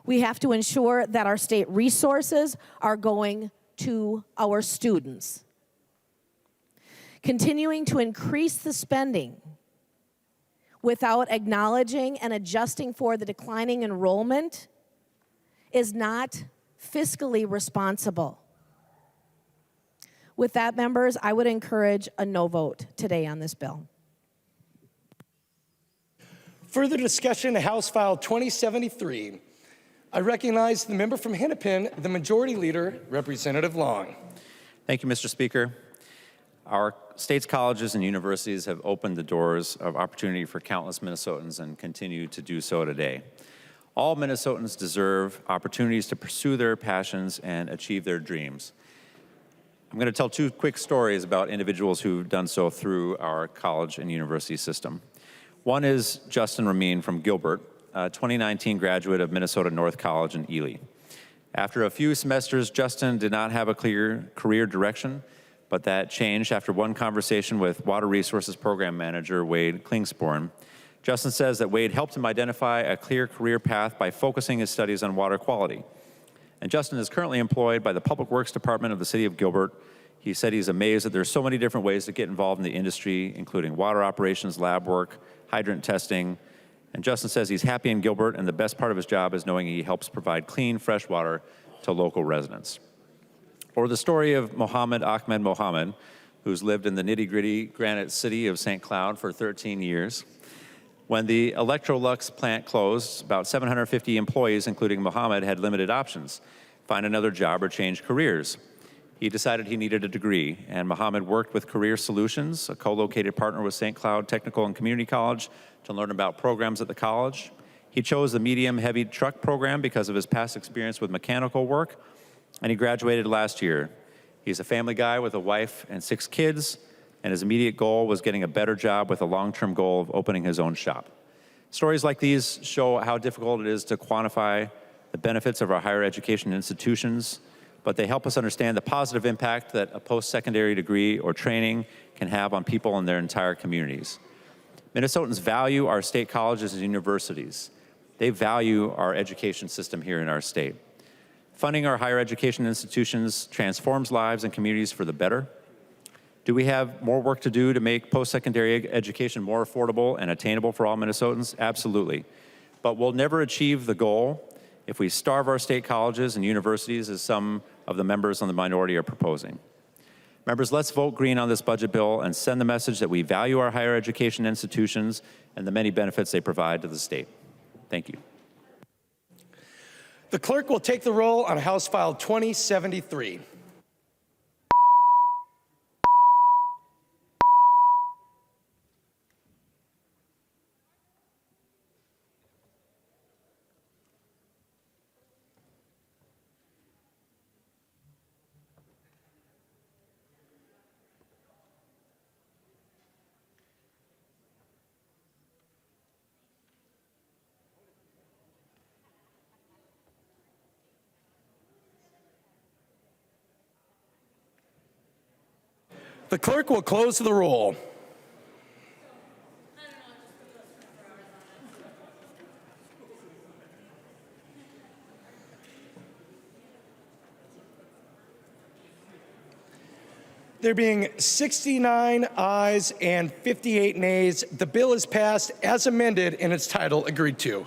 We have to ensure that our state resources are going to our students. Continuing to increase the spending without acknowledging and adjusting for the declining enrollment is not fiscally responsible. With that, members, I would encourage a no vote today on this bill. Further discussion of House File 2073. I recognize the member from Hennepin, the Majority Leader, Representative Long. Thank you, Mr. Speaker. Our state's colleges and universities have opened the doors of opportunity for countless Minnesotans and continue to do so today. All Minnesotans deserve opportunities to pursue their passions and achieve their dreams. I'm going to tell two quick stories about individuals who've done so through our college and university system. One is Justin Ramin from Gilbert, a 2019 graduate of Minnesota North College in Ely. After a few semesters, Justin did not have a clear career direction, but that changed after one conversation with Water Resources Program Manager Wade Klingsporn. Justin says that Wade helped him identify a clear career path by focusing his studies on water quality. And Justin is currently employed by the Public Works Department of the City of Gilbert. He said he's amazed that there's so many different ways to get involved in the industry, including water operations, lab work, hydrant testing. And Justin says he's happy in Gilbert, and the best part of his job is knowing he helps provide clean, fresh water to local residents. Or the story of Mohammed Ahmed Mohammed, who's lived in the nitty-gritty granite city of St. Cloud for 13 years. When the Electrolux plant closed, about 750 employees, including Mohammed, had limited options: find another job or change careers. He decided he needed a degree, and Mohammed worked with Career Solutions, a co-located partner with St. Cloud Technical and Community College, to learn about programs at the college. He chose the medium-heavy truck program because of his past experience with mechanical work, and he graduated last year. He's a family guy with a wife and 6 kids, and his immediate goal was getting a better job with a long-term goal of opening his own shop. Stories like these show how difficult it is to quantify the benefits of our higher education institutions, but they help us understand the positive impact that a post-secondary degree or training can have on people and their entire communities. Minnesotans value our state colleges and universities. They value our education system here in our state. Funding our higher education institutions transforms lives and communities for the better. Do we have more work to do to make post-secondary education more affordable and attainable for all Minnesotans? Absolutely. But we'll never achieve the goal if we starve our state colleges and universities, as some of the members on the minority are proposing. Members, let's vote green on this budget bill and send the message that we value our higher education institutions and the many benefits they provide to the state. Thank you. The clerk will take the roll on House File 2073. The clerk will close the roll. There being 69 ayes and 58 nays, the bill is passed as amended in its title agreed to.